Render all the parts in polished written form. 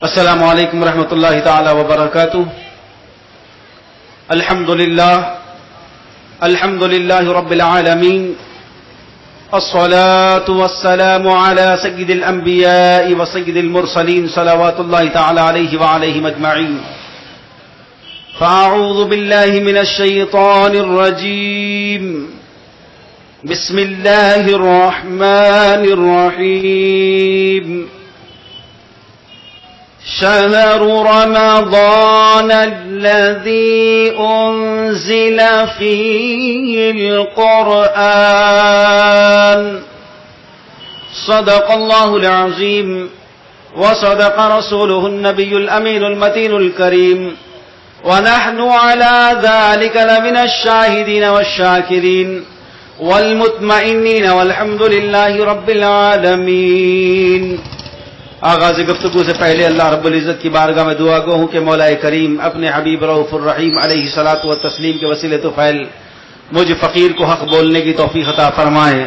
السلام علیکم ورحمۃ اللہ تعالی وبرکاتہ. الحمد للہ رب العالمین. الصلاة والسلام على سید الانبیاء وسید المرسلین صلوات اللہ تعالی علیہ وعلیہم اجمعین. فاعوذ باللہ من الشیطان الرجیم. بسم اللہ الرحمن الرحیم. شهر رمضان الذي أنزل فيه القرآن صدق الله العظيم وصدق رسوله النبي الأمين المتين الكريم ونحن على ذلك لمن الشاهدين والشاكرين والمطمئنين والحمد لله رب العالمين. آغاز گفتگو سے پہلے اللہ رب العزت کی بارگاہ میں دعا گو ہوں کہ مولا کریم اپنے حبیب رؤوف الرحیم علیہ الصلاۃ والتسلیم کے وسیلے تو فعل مجھ فقیر کو حق بولنے کی توفیق عطا فرمائیں.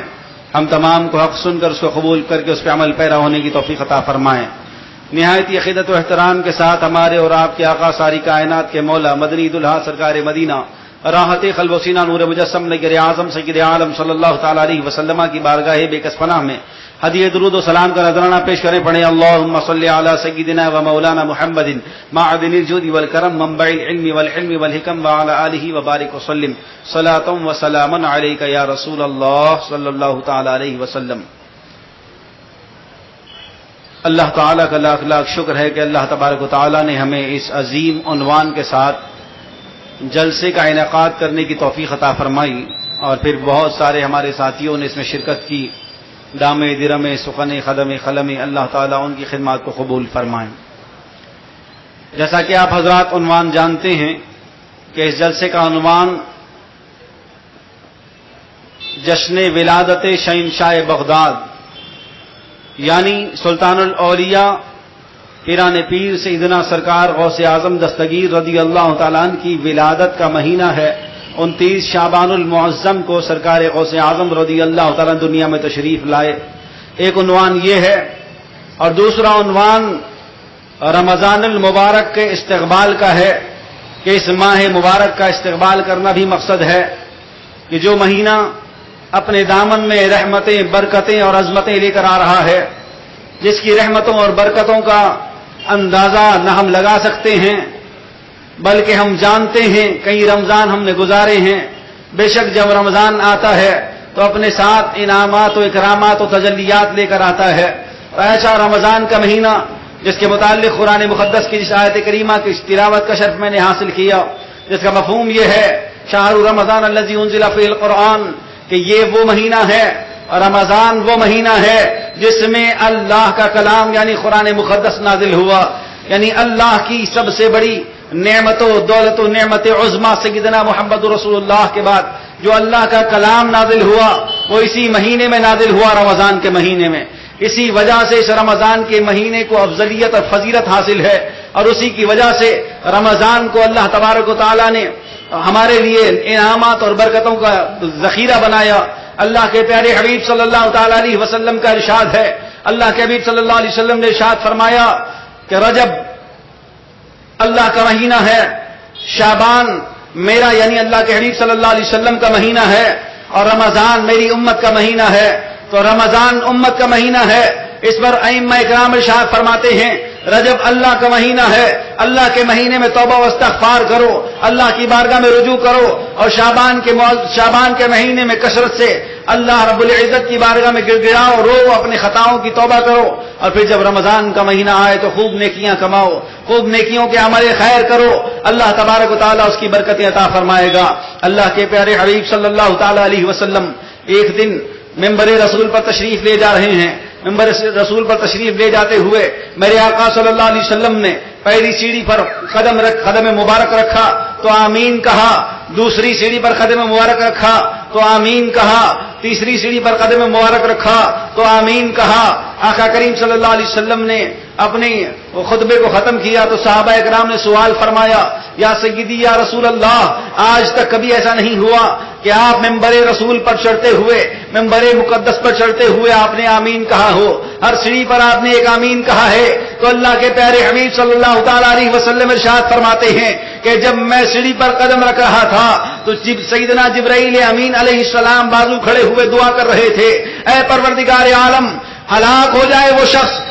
ہم تمام کو حق سن کر اس کو قبول کر کے اس پہ عمل پیرا ہونے کی توفیق عطا فرمائیں. نہایت عقیدت و احترام کے ساتھ ہمارے اور آپ کے آقا ساری کائنات کے مولا مدنی دلہا سرکار مدینہ راحت قلب و سینہ نور مجسم نگر اعظم سید عالم صلی اللہ تعالی علیہ وسلم کی بارگاہ بے کس پناہ میں ہدیہ درود و سلام کا نذرانہ پیش کریں. پڑھیں اللہم صلی علی سیدنا و مولانا محمد معدن الجود والکرم منبع العلم والحلم والحکم وعلی آلہ وبارک وسلم صلاۃ و سلاما علیک یا رسول اللہ صلی اللہ تعالی علیہ وسلم. اللہ تعالیٰ کا لاکھ لاکھ شکر ہے کہ اللہ تبارک و تعالیٰ نے ہمیں اس عظیم عنوان کے ساتھ جلسے کا انعقاد کرنے کی توفیق عطا فرمائی اور پھر بہت سارے ہمارے ساتھیوں نے اس میں شرکت کی. دام درم سخن خدم خلم اللہ تعالیٰ ان کی خدمات کو قبول فرمائیں. جیسا کہ آپ حضرات عنوان جانتے ہیں کہ اس جلسے کا عنوان جشن ولادت شہنشاہ بغداد یعنی سلطان الاولیاء پیران پیر سیدنا سرکار غوث اعظم دستگیر رضی اللہ تعالیٰ عنہ کی ولادت کا مہینہ ہے. 29 شعبان المعظم کو سرکار غوث اعظم رضی اللہ تعالیٰ دنیا میں تشریف لائے. ایک عنوان یہ ہے اور دوسرا عنوان رمضان المبارک کے استقبال کا ہے کہ اس ماہ مبارک کا استقبال کرنا بھی مقصد ہے کہ جو مہینہ اپنے دامن میں رحمتیں برکتیں اور عظمتیں لے کر آ رہا ہے، جس کی رحمتوں اور برکتوں کا اندازہ نہ ہم لگا سکتے ہیں بلکہ ہم جانتے ہیں. کئی رمضان ہم نے گزارے ہیں. بے شک جب رمضان آتا ہے تو اپنے ساتھ انعامات و اکرامات و تجلیات لے کر آتا ہے. ایسا رمضان کا مہینہ جس کے متعلق قرآن مقدس کی جس آیت کریمہ کی تلاوت کا شرف میں نے حاصل کیا، جس کا مفہوم یہ ہے شہر رمضان الذی انزل فیہ القرآن، کہ یہ وہ مہینہ ہے اور رمضان وہ مہینہ ہے جس میں اللہ کا کلام یعنی قرآن مقدس نازل ہوا. یعنی اللہ کی سب سے بڑی نعمت و دولت و نعمت عظما سیدنا محمد رسول اللہ کے بعد جو اللہ کا کلام نازل ہوا وہ اسی مہینے میں نازل ہوا، رمضان کے مہینے میں. اسی وجہ سے اس رمضان کے مہینے کو افضلیت اور فضیلت حاصل ہے اور اسی کی وجہ سے رمضان کو اللہ تبارک و تعالیٰ نے ہمارے لیے انعامات اور برکتوں کا ذخیرہ بنایا. اللہ کے پیارے حبیب صلی اللہ تعالی علیہ وسلم کا ارشاد ہے، اللہ کے حبیب صلی اللہ علیہ وسلم نے ارشاد فرمایا کہ رجب اللہ کا مہینہ ہے، شعبان میرا یعنی اللہ کے حبیب صلی اللہ علیہ وسلم کا مہینہ ہے اور رمضان میری امت کا مہینہ ہے. تو رمضان امت کا مہینہ ہے. اس پر ائمہ اکرام ارشاد فرماتے ہیں رجب اللہ کا مہینہ ہے، اللہ کے مہینے میں توبہ و استغفار کرو، اللہ کی بارگاہ میں رجوع کرو اور شعبان کے مہینے میں کثرت سے اللہ رب العزت کی بارگاہ میں گر گراؤ، رو، اپنے خطاؤں کی توبہ کرو اور پھر جب رمضان کا مہینہ آئے تو خوب نیکیاں کماؤ، خوب نیکیوں کے عمل خیر کرو. اللہ تبارک و تعالیٰ اس کی برکتیں عطا فرمائے گا. اللہ کے پیارے حبیب صلی اللہ تعالی علیہ وسلم ایک دن ممبر رسول پر تشریف لے جا رہے ہیں. ممبر رسول پر تشریف لے جاتے ہوئے میرے آقا صلی اللہ علیہ وسلم نے پہلی سیڑھی پر قدم مبارک رکھا تو آمین کہا، دوسری سیڑھی پر قدم مبارک رکھا تو آمین کہا، تیسری سیڑھی پر قدم مبارک رکھا تو آمین کہا. آقا کریم صلی اللہ علیہ وسلم نے اپنے خطبے کو ختم کیا تو صحابہ اکرام نے سوال فرمایا، یا سیدی یا رسول اللہ، آج تک کبھی ایسا نہیں ہوا کہ آپ ممبر رسول پر چڑھتے ہوئے، ممبر مقدس پر چڑھتے ہوئے آپ نے آمین کہا ہو. ہر سیڑھی پر آپ نے ایک آمین کہا ہے. تو اللہ کے پیارے حبیب صلی اللہ تعالیٰ علیہ وسلم ارشاد فرماتے ہیں کہ جب میں سیڑھی پر قدم رکھ رہا تھا تو سیدنا جبرائیل امین علیہ السلام بازو کھڑے ہوئے دعا کر رہے تھے، اے پروردگار عالم، ہلاک ہو جائے وہ شخص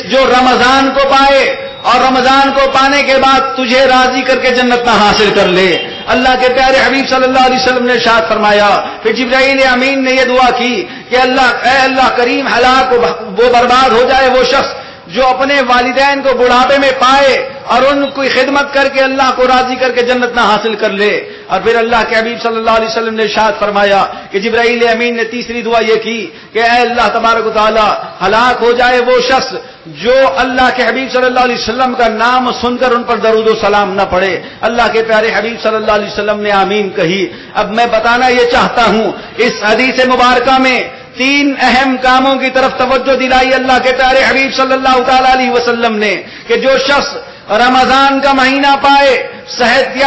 جو رمضان کو پائے اور رمضان کو پانے کے بعد تجھے راضی کر کے جنت نہ حاصل کر لے. اللہ کے پیارے حبیب صلی اللہ علیہ وسلم نے ارشاد فرمایا، پھر جبرائیل امین نے یہ دعا کی کہ اے اللہ کریم، ہلاک وہ برباد ہو جائے وہ شخص جو اپنے والدین کو بڑھاپے میں پائے اور ان کی خدمت کر کے اللہ کو راضی کر کے جنت نہ حاصل کر لے. اور پھر اللہ کے حبیب صلی اللہ علیہ وسلم نے ارشاد فرمایا کہ جبرائیل امین نے تیسری دعا یہ کی کہ اے اللہ تبارک و تعالی، ہلاک ہو جائے وہ شخص جو اللہ کے حبیب صلی اللہ علیہ وسلم کا نام سن کر ان پر درود و سلام نہ پڑھے. اللہ کے پیارے حبیب صلی اللہ علیہ وسلم نے آمین کہی. اب میں بتانا یہ چاہتا ہوں، اس حدیث مبارکہ میں 3 اہم کاموں کی طرف توجہ دلائی اللہ کے پیارے حبیب صلی اللہ تعالی علیہ وسلم نے کہ جو شخص رمضان کا مہینہ پائے، صحت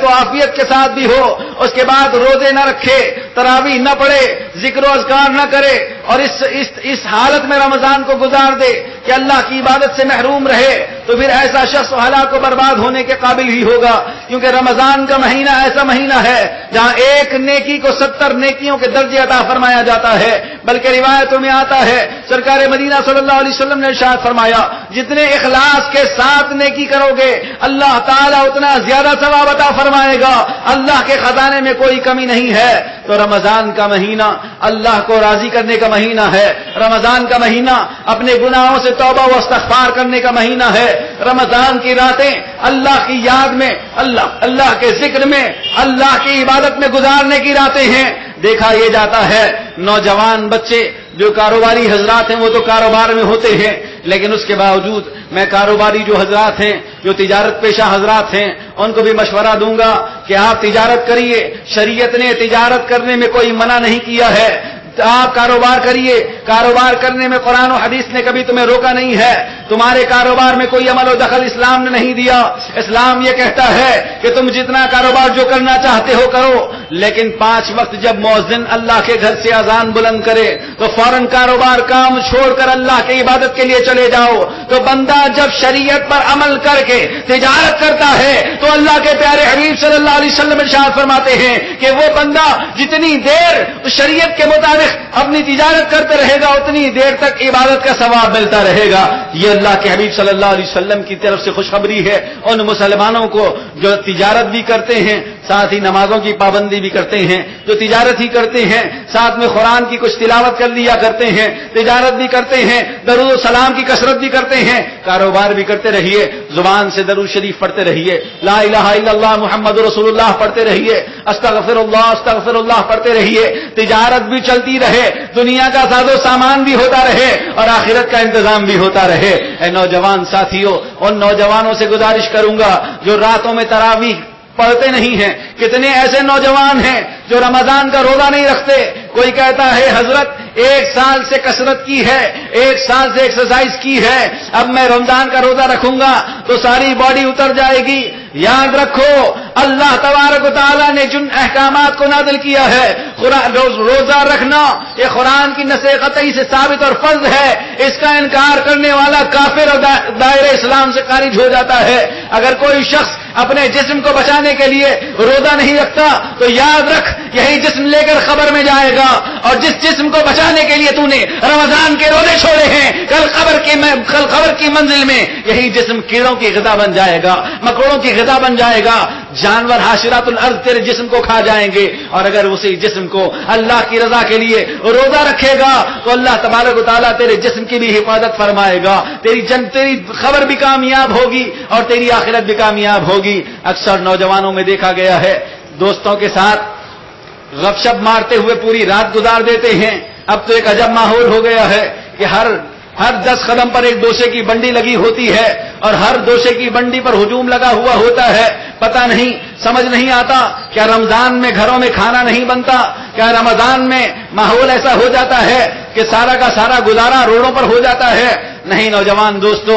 و عافیت کے ساتھ بھی ہو، اس کے بعد روزے نہ رکھے، تراویح نہ پڑھے، ذکر و اذکار نہ کرے اور اس حالت میں رمضان کو گزار دے کہ اللہ کی عبادت سے محروم رہے، تو پھر ایسا شخص ہلاک و برباد ہونے کے قابل ہی ہوگا. کیونکہ رمضان کا مہینہ ایسا مہینہ ہے جہاں ایک نیکی کو 70 نیکیوں کے درجے عطا فرمایا جاتا ہے. بلکہ روایتوں میں آتا ہے سرکار مدینہ صلی اللہ علیہ وسلم نے ارشاد فرمایا، جتنے اخلاص کے ساتھ نیکی کرو گے اللہ تعالیٰ اتنا زیادہ ثواب عطا فرمائے گا. اللہ کے خزانے میں کوئی کمی نہیں ہے. تو رمضان کا مہینہ اللہ کو راضی کرنے کا مہینہ ہے. رمضان کا مہینہ اپنے گناہوں سے توبہ و استغفار کرنے کا مہینہ ہے. رمضان کی راتیں اللہ کی یاد میں، اللہ کے ذکر میں، اللہ کی عبادت میں گزارنے کی راتیں ہیں. دیکھا یہ جاتا ہے نوجوان بچے جو کاروباری حضرات ہیں وہ تو کاروبار میں ہوتے ہیں، لیکن اس کے باوجود میں کاروباری جو حضرات ہیں، جو تجارت پیشہ حضرات ہیں، ان کو بھی مشورہ دوں گا کہ آپ تجارت کریے. شریعت نے تجارت کرنے میں کوئی منع نہیں کیا ہے. آپ کاروبار کریے. کاروبار کرنے میں قرآن و حدیث نے کبھی تمہیں روکا نہیں ہے. تمہارے کاروبار میں کوئی عمل و دخل اسلام نے نہیں دیا. اسلام یہ کہتا ہے کہ تم جتنا کاروبار جو کرنا چاہتے ہو کرو، لیکن 5 وقت جب مؤذن اللہ کے گھر سے اذان بلند کرے تو فوراً کاروبار کام چھوڑ کر اللہ کی عبادت کے لیے چلے جاؤ. تو بندہ جب شریعت پر عمل کر کے تجارت کرتا ہے تو اللہ کے پیارے حبیب صلی اللہ علیہ وسلم ارشاد فرماتے ہیں کہ وہ بندہ جتنی دیر شریعت کے مطابق اپنی تجارت کرتے رہے گا اتنی دیر تک عبادت کا ثواب ملتا رہے گا. یہ اللہ کے حبیب صلی اللہ علیہ وسلم کی طرف سے خوشخبری ہے ان مسلمانوں کو جو تجارت بھی کرتے ہیں، ساتھ ہی نمازوں کی پابندی بھی کرتے ہیں، جو تجارت ہی کرتے ہیں، ساتھ میں قرآن کی کچھ تلاوت کر لیا کرتے ہیں، تجارت بھی کرتے ہیں، درود و سلام کی کثرت بھی کرتے ہیں، کاروبار بھی کرتے رہیے. زبان سے درود شریف پڑھتے رہیے، لا الہ الا اللہ محمد رسول اللہ پڑھتے رہیے، استغفر اللہ پڑھتے رہیے. تجارت بھی چلتی رہے، دنیا کا ساز و سامان بھی ہوتا رہے اور آخرت کا انتظام بھی ہوتا رہے. اے نوجوان ساتھیوں، ان نوجوانوں سے گزارش کروں گا جو راتوں میں تراویح پڑھتے نہیں ہیں. کتنے ایسے نوجوان ہیں جو رمضان کا روزہ نہیں رکھتے. کوئی کہتا ہے حضرت 1 سال سے کثرت کی ہے، 1 سال سے ایکسرسائز کی ہے، اب میں رمضان کا روزہ رکھوں گا تو ساری باڈی اتر جائے گی. یاد رکھو اللہ تبارک و تعالیٰ نے جن احکامات کو نازل کیا ہے، روزہ رکھنا یہ قرآن کی نص قطعی سے ثابت اور فرض ہے. اس کا انکار کرنے والا کافر اور دائرہ اسلام سے خارج ہو جاتا ہے. اگر کوئی شخص اپنے جسم کو بچانے کے لیے روزہ نہیں رکھتا تو یاد رکھ یہی جسم لے کر قبر میں جائے گا، اور جس جسم کو بچانے کے لیے تو نے رمضان کے روزے چھوڑے ہیں کل قبر کی منزل میں یہی جسم کیڑوں کی غذا بن جائے گا، مکوڑوں کی غذا بن جائے گا. جانور حاشرات الارض تیرے جسم کو کھا جائیں گے. اور اگر اسی جسم کو اللہ کی رضا کے لیے روزہ رکھے گا تو اللہ تبارک و تعالیٰ تیرے جسم کی بھی حفاظت فرمائے گا. تیری خبر بھی کامیاب ہوگی اور تیری آخرت بھی کامیاب ہوگی. اکثر نوجوانوں میں دیکھا گیا ہے دوستوں کے ساتھ غپ شپ مارتے ہوئے پوری رات گزار دیتے ہیں. اب تو ایک عجب ماحول ہو گیا ہے کہ ہر 10 قدم پر ایک دوشے کی بنڈی لگی ہوتی ہے اور ہر دوشے کی بنڈی پر ہجوم لگا ہوا ہوتا ہے. پتہ نہیں، سمجھ نہیں آتا کیا رمضان میں گھروں میں کھانا نہیں بنتا؟ کیا رمضان میں ماحول ایسا ہو جاتا ہے کہ سارا کا سارا گزارا روڈوں پر ہو جاتا ہے؟ نہیں نوجوان دوستو،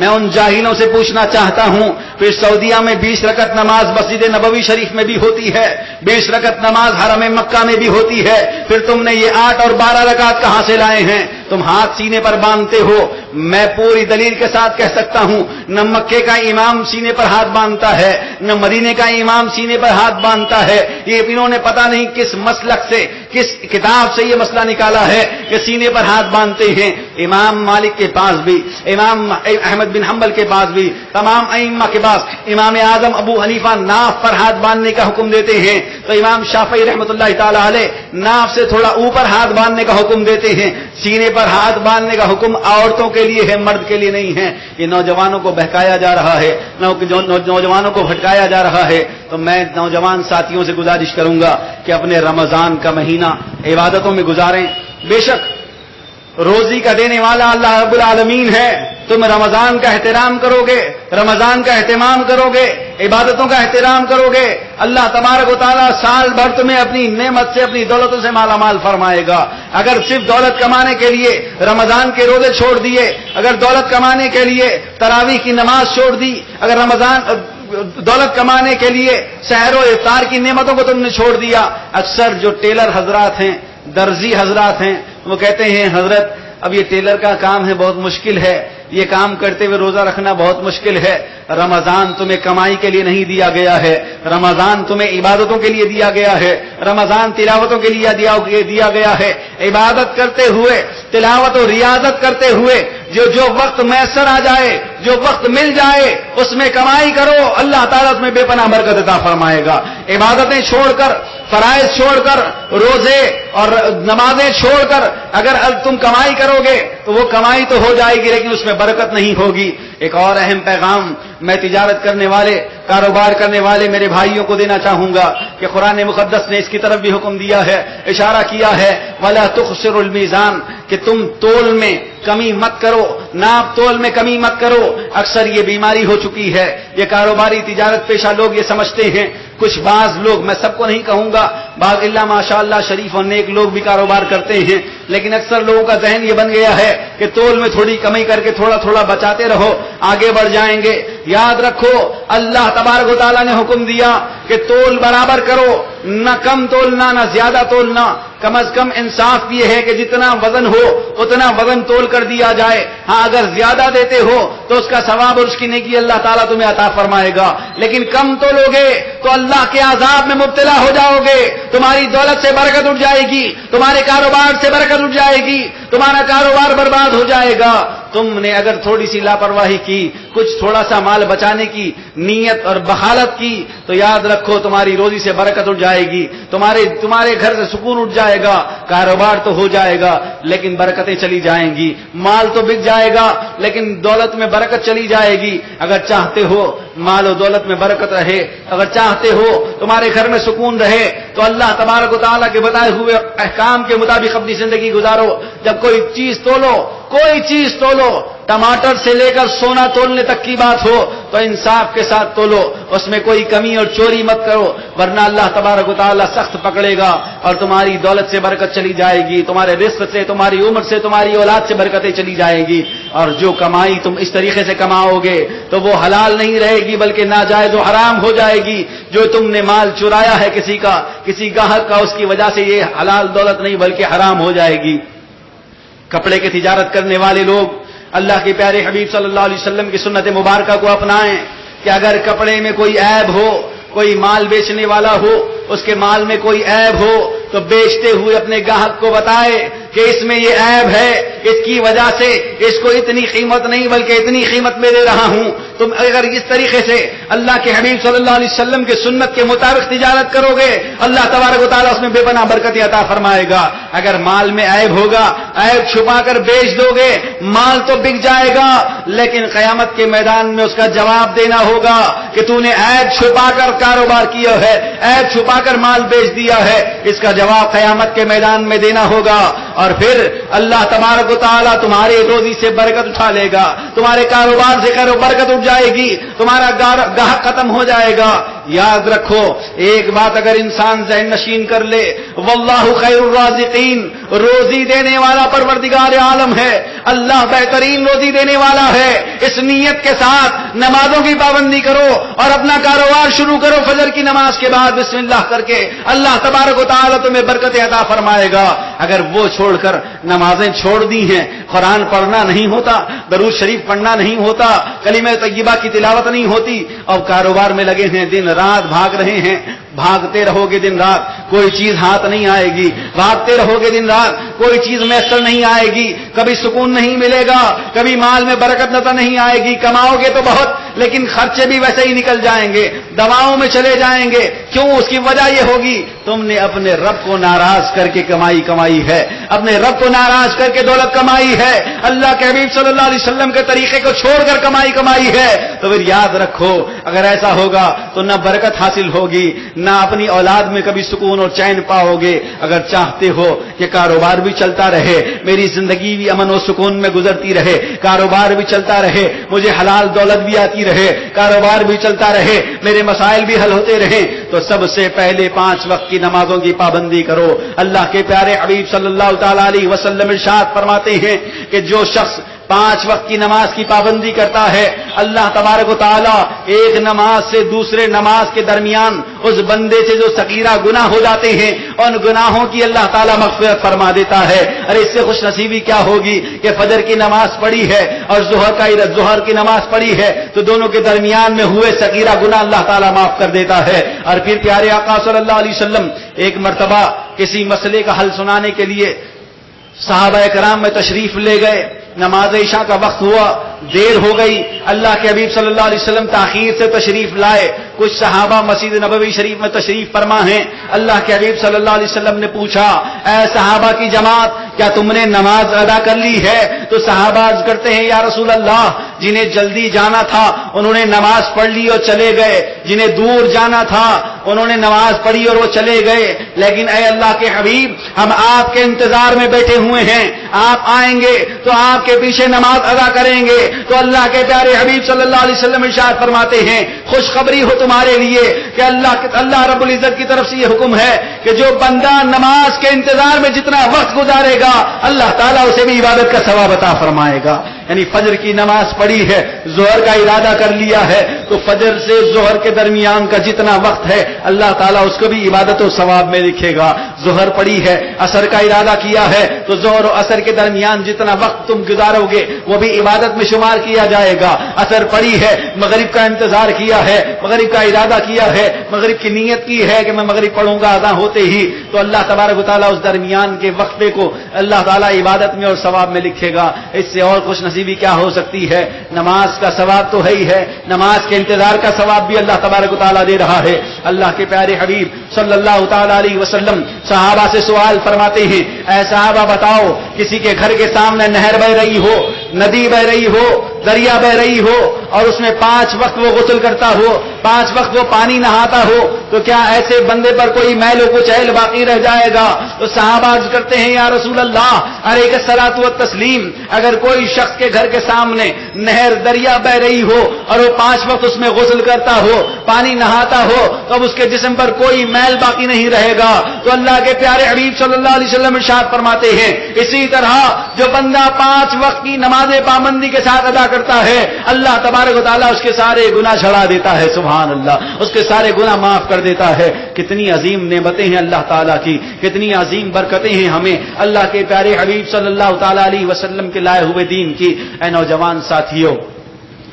میں ان جاہلوں سے پوچھنا چاہتا ہوں، پھر سعودیہ میں 20 رکعت نماز مسجد نبوی شریف میں بھی ہوتی ہے، 20 رکعت نماز حرم مکہ میں بھی ہوتی ہے، پھر تم نے یہ 8 اور 12 رکعت کہاں سے لائے ہیں؟ تم ہاتھ سینے پر باندھتے ہو. میں پوری دلیل کے ساتھ کہہ سکتا ہوں، نہ مکے کا امام سینے پر ہاتھ باندھتا ہے، نہ مدینے کا امام سینے پر ہاتھ باندھتا ہے. یہ انہوں نے پتہ نہیں کس مسلک سے، کس کتاب سے یہ مسئلہ نکالا ہے کہ سینے پر ہاتھ باندھتے ہیں. امام مالک کے پاس بھی، امام احمد بن حنبل کے پاس بھی، تمام ائمہ کے پاس، امام اعظم ابو حنیفہ ناف پر ہاتھ باندھنے کا حکم دیتے ہیں، تو امام شافعی رحمۃ اللہ تعالی علیہ ناف سے تھوڑا اوپر ہاتھ باندھنے کا حکم دیتے ہیں. سینے پر ہاتھ باندھنے کا حکم عورتوں کے لیے ہے، مرد کے لیے نہیں ہے. یہ نوجوانوں کو بہکایا جا رہا ہے، نوجوانوں کو بھٹکایا جا رہا ہے. تو میں نوجوان ساتھیوں سے گزارش کروں گا کہ اپنے رمضان کا مہینہ عبادتوں میں گزاریں. بے شک روزی کا دینے والا اللہ رب العالمین ہے. تم رمضان کا احترام کرو گے، رمضان کا اہتمام کرو گے، عبادتوں کا احترام کرو گے، اللہ تبارک و تعالیٰ سال بھر تمہیں اپنی نعمت سے، اپنی دولتوں سے مالا مال فرمائے گا. اگر صرف دولت کمانے کے لیے رمضان کے روزے چھوڑ دیے، اگر دولت کمانے کے لیے تراویح کی نماز چھوڑ دی، اگر دولت کمانے کے لیے سحر و افطار کی نعمتوں کو تم نے چھوڑ دیا. اکثر جو ٹیلر حضرات ہیں، درزی حضرات ہیں، وہ کہتے ہیں حضرت اب یہ ٹیلر کا کام ہے، بہت مشکل ہے، یہ کام کرتے ہوئے روزہ رکھنا بہت مشکل ہے. رمضان تمہیں کمائی کے لیے نہیں دیا گیا ہے، رمضان تمہیں عبادتوں کے لیے دیا گیا ہے، رمضان تلاوتوں کے لیے دیا گیا ہے. عبادت کرتے ہوئے، تلاوت و ریاضت کرتے ہوئے جو وقت میسر آ جائے، جو وقت مل جائے، اس میں کمائی کرو، اللہ تعالیٰ اس میں بے پناہ برکت عطا فرمائے گا. عبادتیں چھوڑ کر، فرائض چھوڑ کر، روزے اور نمازیں چھوڑ کر اگر تم کمائی کرو گے تو وہ کمائی تو ہو جائے گی لیکن اس میں برکت نہیں ہوگی. ایک اور اہم پیغام میں تجارت کرنے والے، کاروبار کرنے والے میرے بھائیوں کو دینا چاہوں گا کہ قرآن مقدس نے اس کی طرف بھی حکم دیا ہے، اشارہ کیا ہے، وَلَا تُخْسِرُوا الْمِيزَانَ، کہ تم تول میں کمی مت کرو، ناپ تول میں کمی مت کرو. اکثر یہ بیماری ہو چکی ہے. یہ کاروباری تجارت پیشہ لوگ یہ سمجھتے ہیں، کچھ بعض لوگ، میں سب کو نہیں کہوں گا، بعض اللہ ماشاءاللہ شریف اور نیک لوگ بھی کاروبار کرتے ہیں، لیکن اکثر لوگوں کا ذہن یہ بن گیا ہے کہ تول میں تھوڑی کمی کر کے تھوڑا تھوڑا بچاتے رہو، آگے بڑھ جائیں گے. یاد رکھو اللہ تبارک و تعالیٰ نے حکم دیا کہ تول برابر کرو، نہ کم تولنا نہ زیادہ تولنا. کم از کم انصاف یہ ہے کہ جتنا وزن ہو اتنا وزن تول کر دیا جائے. ہاں اگر زیادہ دیتے ہو تو اس کا ثواب اور اس کی نیکی اللہ تعالیٰ تمہیں عطا فرمائے گا، لیکن کم تولو گے تو اللہ کے عذاب میں مبتلا ہو جاؤ گے. تمہاری دولت سے برکت اٹھ جائے گی، تمہارے کاروبار سے برکت اٹھ جائے گی، تمہارا کاروبار برباد ہو جائے گا. تم نے اگر تھوڑی سی لاپرواہی کی، کچھ تھوڑا سا مال بچانے کی نیت اور بخالت کی تو یاد رکھو تمہاری روزی سے برکت اٹھ جائے گی، تمہارے گھر سے سکون اٹھ جائے گا، کاروبار تو ہو جائے گا لیکن برکتیں چلی جائیں گی، مال تو بک جائے گا لیکن دولت میں برکت چلی جائے گی. اگر چاہتے ہو مال و دولت میں برکت رہے، اگر چاہتے ہو تمہارے گھر میں سکون رہے تو اللہ تبارک و تعالیٰ کے بتائے ہوئے احکام کے مطابق اپنی زندگی گزارو. جب کوئی چیز تولو، کوئی چیز تولو، ٹماٹر سے لے کر سونا تولنے تک کی بات ہو تو انصاف کے ساتھ تولو، اس میں کوئی کمی اور چوری مت کرو، ورنہ اللہ تبارک و تعالیٰ سخت پکڑے گا اور تمہاری دولت سے برکت چلی جائے گی، تمہارے رزق سے، تمہاری عمر سے، تمہاری اولاد سے برکتیں چلی جائیں گی. اور جو کمائی تم اس طریقے سے کماؤ گے تو وہ حلال نہیں رہے گی بلکہ ناجائز و حرام ہو جائے گی. جو تم نے مال چرایا ہے کسی گاہک کا، اس کی وجہ سے یہ حلال دولت نہیں بلکہ حرام ہو جائے گی. کپڑے کی تجارت کرنے والے لوگ اللہ کے پیارے حبیب صلی اللہ علیہ وسلم کی سنت مبارکہ کو اپنائیں کہ اگر کپڑے میں کوئی عیب ہو، کوئی مال بیچنے والا ہو، اس کے مال میں کوئی عیب ہو تو بیچتے ہوئے اپنے گاہک کو بتائے کہ اس میں یہ عیب ہے، اس کی وجہ سے اس کو اتنی قیمت نہیں بلکہ اتنی قیمت میں دے رہا ہوں. تم اگر اس طریقے سے اللہ کے حبیب صلی اللہ علیہ وسلم کے سنت کے مطابق تجارت کرو گے اللہ تبارک و تعالیٰ اس میں بے پناہ برکت عطا فرمائے گا. اگر مال میں عیب ہوگا، عیب چھپا کر بیچ دو گے، مال تو بک جائے گا لیکن قیامت کے میدان میں اس کا جواب دینا ہوگا کہ تو نے عیب چھپا کر کاروبار کیا ہے، عیب چھپا کر مال بیچ دیا ہے. اس کا جواب قیامت کے میدان میں دینا ہوگا اور پھر اللہ تبارک و تعالیٰ تمہاری روزی سے برکت اٹھا لے گا، تمہارے کاروبار سے برکت اٹھ جائے گی، تمہارا گاہک ختم ہو جائے گا. یاد رکھو ایک بات اگر انسان ذہن نشین کر لے، واللہ خیر الرازقین، روزی دینے والا پروردگار عالم ہے. اللہ بہترین روزی دینے والا ہے. اس نیت کے ساتھ نمازوں کی پابندی کرو اور اپنا کاروبار شروع کرو فجر کی نماز کے بعد بسم اللہ کر کے. اللہ تبارک و تعالی تمہیں برکت عطا فرمائے گا. اگر وہ چھوڑ کر نمازیں چھوڑ دی ہیں، قرآن پڑھنا نہیں ہوتا، درود شریف پڑھنا نہیں ہوتا، کلمہ طیبہ کی تلاوت نہیں ہوتی، اور کاروبار میں لگے ہیں، دن رات بھاگ رہے ہیں، بھاگتے رہو گے دن رات، کوئی چیز ہاتھ نہیں آئے گی. بھاگتے رہو گے دن رات، کوئی چیز میسر نہیں آئے گی، کبھی سکون نہیں ملے گا، کبھی مال میں برکت نظر نہیں آئے گی. کماؤ گے تو بہت، لیکن خرچے بھی ویسے ہی نکل جائیں گے، دواؤں میں چلے جائیں گے. کیوں؟ اس کی وجہ یہ ہوگی تم نے اپنے رب کو ناراض کر کے کمائی ہے، اپنے رب کو ناراض کر کے دولت کمائی ہے، اللہ کے حبیب صلی اللہ علیہ وسلم کے طریقے کو چھوڑ کر کمائی ہے. تو پھر یاد رکھو، اگر ایسا ہوگا تو نہ برکت حاصل ہوگی، نہ اپنی اولاد میں کبھی سکون اور چین پاؤ گے. اگر چاہتے ہو کہ کاروبار بھی چلتا رہے، میری زندگی بھی امن و سکون میں گزرتی رہے، کاروبار بھی چلتا رہے، مجھے حلال دولت بھی آتی رہے، کاروبار بھی چلتا رہے، میرے مسائل بھی حل ہوتے رہے، تو سب سے پہلے 5 وقت کی نمازوں کی پابندی کرو. اللہ کے پیارے حبیب صلی اللہ تعالی علیہ وسلم ارشاد فرماتے ہیں کہ جو شخص 5 وقت کی نماز کی پابندی کرتا ہے، اللہ تبارک و تعالی ایک نماز سے دوسرے نماز کے درمیان اس بندے سے جو صغیرہ گناہ ہو جاتے ہیں، ان گناہوں کی اللہ تعالی مغفرت فرما دیتا ہے. اور اس سے خوش نصیبی کیا ہوگی کہ فجر کی نماز پڑھی ہے اور ظہر کی نماز پڑھی ہے، تو دونوں کے درمیان میں ہوئے صغیرہ گناہ اللہ تعالی معاف کر دیتا ہے. اور پھر پیارے آقا صلی اللہ علیہ وسلم ایک مرتبہ کسی مسئلے کا حل سنانے کے لیے صحابہ کرام میں تشریف لے گئے. نماز عشاء کا وقت ہوا، دیر ہو گئی، اللہ کے حبیب صلی اللہ علیہ وسلم تاخیر سے تشریف لائے. کچھ صحابہ مسجد نبوی شریف میں تشریف فرما ہیں. اللہ کے حبیب صلی اللہ علیہ وسلم نے پوچھا، اے صحابہ کی جماعت، کیا تم نے نماز ادا کر لی ہے؟ تو صحابہ عرض کرتے ہیں، یا رسول اللہ، جنہیں جلدی جانا تھا انہوں نے نماز پڑھ لی اور چلے گئے، جنہیں دور جانا تھا انہوں نے نماز پڑھی اور وہ چلے گئے، لیکن اے اللہ کے حبیب، ہم آپ کے انتظار میں بیٹھے ہوئے ہیں، آپ آئیں گے تو آپ کے پیچھے نماز ادا کریں گے. تو اللہ کے پیارے حبیب صلی اللہ علیہ وسلم ارشاد فرماتے ہیں، خوشخبری ہو تمہارے لیے کہ اللہ رب العزت کی طرف سے یہ حکم ہے کہ جو بندہ نماز کے انتظار میں جتنا وقت گزارے گا، اللہ تعالیٰ اسے بھی عبادت کا ثواب عطا فرمائے گا. یعنی فجر کی نماز پڑھی ہے، ظہر کا ارادہ کر لیا ہے، تو فجر سے ظہر کے درمیان کا جتنا وقت ہے اللہ تعالیٰ اس کو بھی عبادت و ثواب میں لکھے گا. ظہر پڑھی ہے، عصر کا ارادہ کیا ہے، تو ظہر و عصر کے درمیان جتنا وقت تم گزارو گے وہ بھی عبادت میں شمار کیا جائے گا. عصر پڑھی ہے، مغرب کا انتظار کیا ہے، مغرب کا ارادہ کیا ہے، مغرب کی نیت کی ہے کہ میں مغرب پڑھوں گا اذان ہوتے ہی، تو اللہ تبارک و تعالیٰ اس درمیان کے وقفے کو اللہ تعالیٰ عبادت میں اور ثواب میں لکھے گا. اس سے اور خوش نصیبی کیا ہو سکتی ہے؟ نماز کا ثواب تو ہے ہی ہے، نماز کے انتظار کا ثواب بھی اللہ تبارک و تعالیٰ دے رہا ہے. اللہ کے پیارے حبیب صلی اللہ تعالیٰ علیہ وسلم صحابہ سے سوال فرماتے ہیں، اے صحابہ بتاؤ، کسی کے گھر کے سامنے نہر بہ رہی ہو، ندی بہ رہی ہو، دریا بہ رہی ہو، اور اس میں 5 وقت وہ غسل کرتا ہو، 5 وقت وہ پانی نہاتا ہو، تو کیا ایسے بندے پر کوئی میل و کچیل باقی رہ جائے گا؟ تو صحابہ عرض کرتے ہیں، یا رسول اللہ، علیہ الصلوۃ والتسلیم، اگر کوئی شخص کے گھر کے سامنے نہر دریا بہ رہی ہو اور وہ 5 وقت اس میں غسل کرتا ہو، پانی نہاتا ہو، تو اب اس کے جسم پر کوئی میل باقی نہیں رہے گا. تو اللہ کے پیارے حبیب صلی اللہ علیہ وسلم ارشاد فرماتے ہیں، اسی طرح جو بندہ 5 وقت کی نماز پابندی کے ساتھ ادا کرتا ہے، اللہ تبارک و تعالیٰ اس کے سارے گناہ چھڑا دیتا ہے. سبحان اللہ، اس کے سارے گناہ معاف کر دیتا ہے. کتنی عظیم نعمتیں ہیں اللہ تعالیٰ کی، کتنی عظیم برکتیں ہیں ہمیں اللہ کے پیارے حبیب صلی اللہ تعالیٰ علیہ وسلم کے لائے ہوئے دین کی. اے نوجوان ساتھیوں،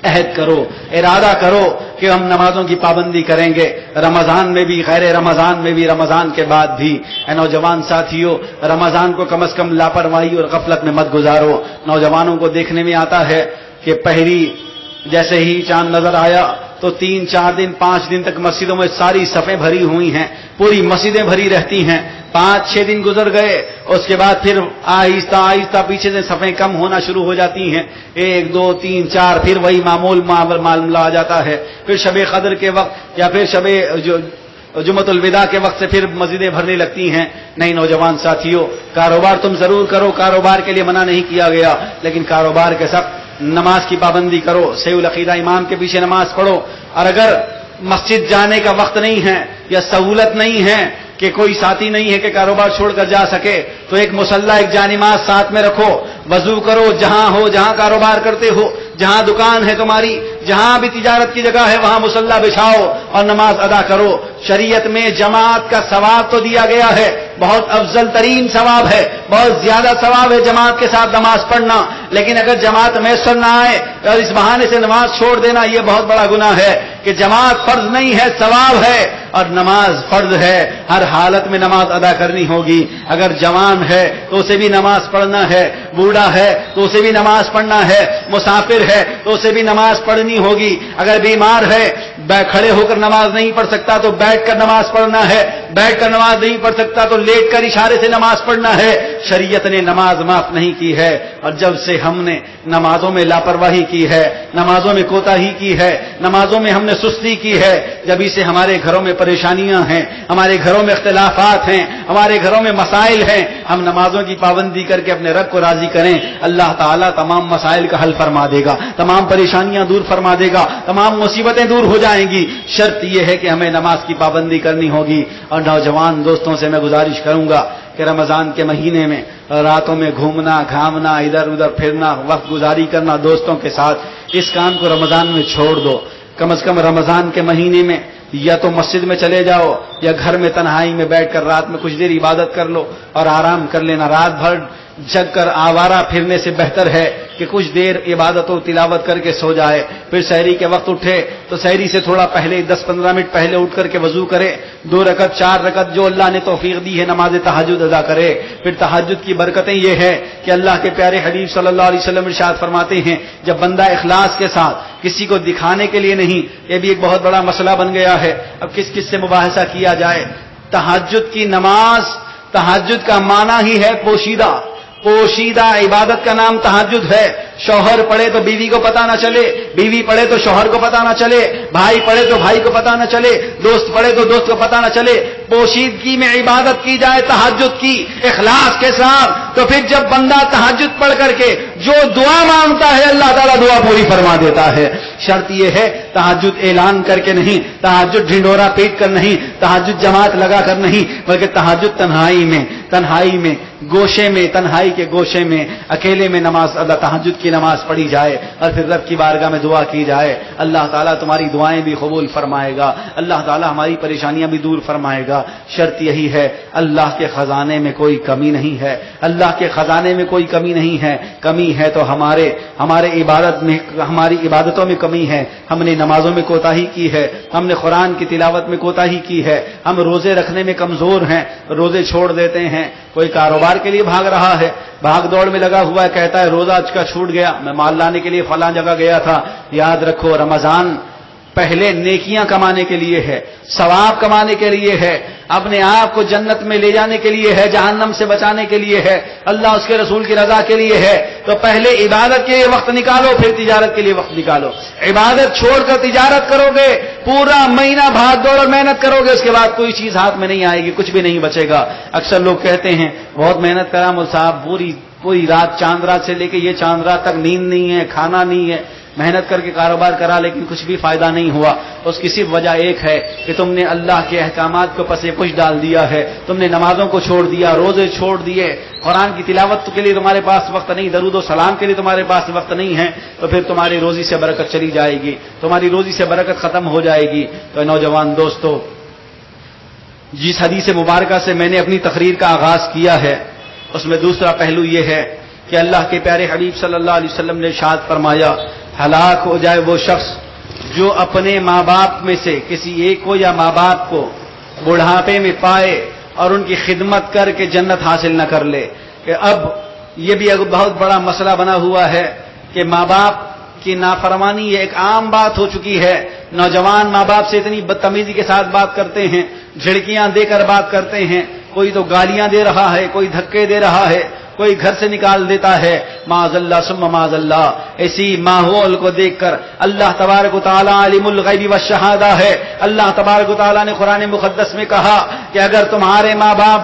عہد کرو، ارادہ کرو کہ ہم نمازوں کی پابندی کریں گے، رمضان میں بھی، غیر رمضان میں بھی، رمضان کے بعد بھی. اے نوجوان ساتھیوں، رمضان کو کم از کم لاپرواہی اور غفلت میں مت گزارو. نوجوانوں کو دیکھنے میں آتا ہے کہ پہلی جیسے ہی چاند نظر آیا تو 3 4 دن 5 دن تک مسجدوں میں ساری صفیں بھری ہوئی ہیں، پوری مسجدیں بھری رہتی ہیں. 5 6 دن گزر گئے، اس کے بعد پھر آہستہ آہستہ پیچھے سے صفیں کم ہونا شروع ہو جاتی ہیں، 1 2 3 4، پھر وہی معمول آ جاتا ہے. پھر شب قدر کے وقت یا پھر شب جمعۃ الوداع کے وقت سے پھر مسجدیں بھرنے لگتی ہیں. نہیں نوجوان ساتھیوں، کاروبار تم ضرور کرو، کاروبار کے لیے منع نہیں کیا گیا، لیکن کاروبار کے ساتھ نماز کی پابندی کرو، صحیح العقیدہ امام کے پیچھے نماز پڑھو. اور اگر مسجد جانے کا وقت نہیں ہے یا سہولت نہیں ہے کہ کوئی ساتھی نہیں ہے کہ کاروبار چھوڑ کر جا سکے، تو ایک مصلی، ایک جانماز ساتھ میں رکھو. وضو کرو جہاں ہو، جہاں کاروبار کرتے ہو، جہاں دکان ہے تمہاری، جہاں بھی تجارت کی جگہ ہے وہاں مصلی بچھاؤ اور نماز ادا کرو۔ شریعت میں جماعت کا ثواب تو دیا گیا ہے، بہت افضل ترین ثواب ہے، بہت زیادہ ثواب ہے جماعت کے ساتھ نماز پڑھنا، لیکن اگر جماعت میسر نہ آئے اور اس بہانے سے نماز چھوڑ دینا یہ بہت بڑا گناہ ہے کہ جماعت فرض نہیں ہے، ثواب ہے اور نماز فرض ہے۔ ہر حالت میں نماز ادا کرنی ہوگی۔ اگر جوان ہے تو اسے بھی نماز پڑھنا ہے، بوڑھا ہے تو اسے بھی نماز پڑھنا ہے، مسافر ہے تو اسے بھی نماز پڑھنی ہوگی۔ اگر بیمار ہے کھڑے ہو کر نماز نہیں پڑھ سکتا تو بیٹھ کر نماز پڑھنا ہے، بیٹھ کر نماز نہیں پڑھ سکتا تو لیٹ کر اشارے سے نماز پڑھنا ہے۔ شریعت نے نماز معاف نہیں کی ہے، اور جب سے ہم نے نمازوں میں لاپرواہی کی ہے، نمازوں میں کوتاہی کی ہے، نمازوں میں ہم نے سستی کی ہے، جبھی سے ہمارے گھروں میں پریشانیاں ہیں، ہمارے گھروں میں اختلافات ہیں، ہمارے گھروں میں مسائل ہیں۔ ہم نمازوں کی پابندی کر کے اپنے رب کو راضی کریں، اللہ تعالیٰ تمام مسائل کا حل فرما دے گا، تمام پریشانیاں دور فرما دے گا، تمام مصیبتیں دور ہو جائیں گی۔ شرط یہ ہے کہ ہمیں نماز کی پابندی کرنی ہوگی۔ اور نوجوان دوستوں سے میں گزارش کروں گا کہ رمضان کے مہینے میں راتوں میں گھومنا گھامنا، ادھر ادھر پھرنا، وقت گزاری کرنا دوستوں کے ساتھ، اس کام کو رمضان میں چھوڑ دو۔ کم از کم رمضان کے مہینے میں یا تو مسجد میں چلے جاؤ یا گھر میں تنہائی میں بیٹھ کر رات میں کچھ دیر عبادت کر لو اور آرام کر لینا۔ رات بھر جگ کر آوارہ پھرنے سے بہتر ہے کہ کچھ دیر عبادت و تلاوت کر کے سو جائے، پھر سحری کے وقت اٹھے تو سحری سے تھوڑا پہلے 10-15 منٹ پہلے اٹھ کر کے وضو کرے، 2 رکعت 4 رکعت جو اللہ نے توفیق دی ہے نماز تہجد ادا کرے۔ پھر تہجد کی برکتیں یہ ہے کہ اللہ کے پیارے حبیب صلی اللہ علیہ وسلم ارشاد فرماتے ہیں جب بندہ اخلاص کے ساتھ کسی کو دکھانے کے لیے نہیں، یہ بھی ایک بہت بڑا مسئلہ بن گیا ہے، اب کس کس سے مباحثہ کیا جائے۔ تہجد کی نماز، تہجد کا معنی ہی ہے پوشیدہ، پوشیدہ عبادت کا نام تہجد ہے۔ شوہر پڑھے تو بیوی کو پتہ نہ چلے، بیوی پڑھے تو شوہر کو پتہ نہ چلے، بھائی پڑھے تو بھائی کو پتہ نہ چلے، دوست پڑھے تو دوست کو پتہ نہ چلے۔ پوشیدگی میں عبادت کی جائے تہجد کی اخلاص کے ساتھ، تو پھر جب بندہ تہجد پڑھ کر کے جو دعا مانگتا ہے اللہ تعالیٰ دعا پوری فرما دیتا ہے۔ شرط یہ ہے تہجد اعلان کر کے نہیں، تہجد ڈھنڈورا پیٹ کر نہیں، تہجد جماعت لگا کر نہیں، بلکہ تہجد تنہائی میں گوشے میں، تنہائی کے گوشے میں اکیلے میں نماز ادا، تہجد کی نماز پڑھی جائے اور پھر رب کی بارگاہ میں دعا کی جائے۔ اللہ تعالیٰ تمہاری دعائیں بھی قبول فرمائے گا، اللہ تعالیٰ ہماری پریشانیاں بھی دور فرمائے گا۔ شرط یہی ہے اللہ کے خزانے میں کوئی کمی نہیں ہے، اللہ کے خزانے میں کوئی کمی نہیں ہے۔ کمی ہے تو ہمارے عبادت میں، ہماری عبادتوں میں کمی ہے، ہم نے نمازوں میں کوتاہی کی ہے، ہم نے قرآن کی تلاوت میں کوتاہی کی ہے، ہم روزے رکھنے میں کمزور ہیں، روزے چھوڑ دیتے ہیں۔ کوئی کاروبار کے لیے بھاگ رہا ہے، بھاگ دوڑ میں لگا ہوا ہے، کہتا ہے روزہ آج کا چھوٹ گیا، میں مال لانے کے لیے فلاں جگہ گیا تھا۔ یاد رکھو رمضان پہلے نیکیاں کمانے کے لیے ہے، ثواب کمانے کے لیے ہے، اپنے آپ کو جنت میں لے جانے کے لیے ہے، جہنم سے بچانے کے لیے ہے، اللہ اس کے رسول کی رضا کے لیے ہے۔ تو پہلے عبادت کے لیے وقت نکالو، پھر تجارت کے لیے وقت نکالو۔ عبادت چھوڑ کر تجارت کرو گے، پورا مہینہ بھاگ دوڑ اور محنت کرو گے، اس کے بعد کوئی چیز ہاتھ میں نہیں آئے گی، کچھ بھی نہیں بچے گا۔ اکثر لوگ کہتے ہیں بہت محنت کرا مول صاحب، پوری رات چاند رات سے لے کے یہ چاند رات تک نیند نہیں ہے، کھانا نہیں ہے، محنت کر کے کاروبار کرا لیکن کچھ بھی فائدہ نہیں ہوا۔ اس کی صرف وجہ ایک ہے کہ تم نے اللہ کے احکامات کو پس پش ڈال دیا ہے، تم نے نمازوں کو چھوڑ دیا، روزے چھوڑ دیے، قرآن کی تلاوت کے لیے تمہارے پاس وقت نہیں، درود و سلام کے لیے تمہارے پاس وقت نہیں ہے، تو پھر تمہاری روزی سے برکت چلی جائے گی، تمہاری روزی سے برکت ختم ہو جائے گی۔ تو نوجوان دوستو، جس حدیث مبارکہ سے میں نے اپنی تقریر کا آغاز کیا ہے اس میں دوسرا پہلو یہ ہے کہ اللہ کے پیارے حبیب صلی اللہ علیہ وسلم نے ارشاد فرمایا ہلاک ہو جائے وہ شخص جو اپنے ماں باپ میں سے کسی ایک کو یا ماں باپ کو بڑھاپے میں پائے اور ان کی خدمت کر کے جنت حاصل نہ کر لے۔ کہ اب یہ بھی ایک بہت بڑا مسئلہ بنا ہوا ہے کہ ماں باپ کی نافرمانی یہ ایک عام بات ہو چکی ہے۔ نوجوان ماں باپ سے اتنی بدتمیزی کے ساتھ بات کرتے ہیں، جھڑکیاں دے کر بات کرتے ہیں، کوئی تو گالیاں دے رہا ہے، کوئی دھکے دے رہا ہے، کوئی گھر سے نکال دیتا ہے۔ معاذ اللہ ثم معاذ اللہ، ایسی ماحول کو دیکھ کر اللہ تبارک و تعالی عالم الغیب والشہادہ ہے، اللہ تبارک و تعالی نے قرآن مقدس میں کہا کہ اگر تمہارے ماں باپ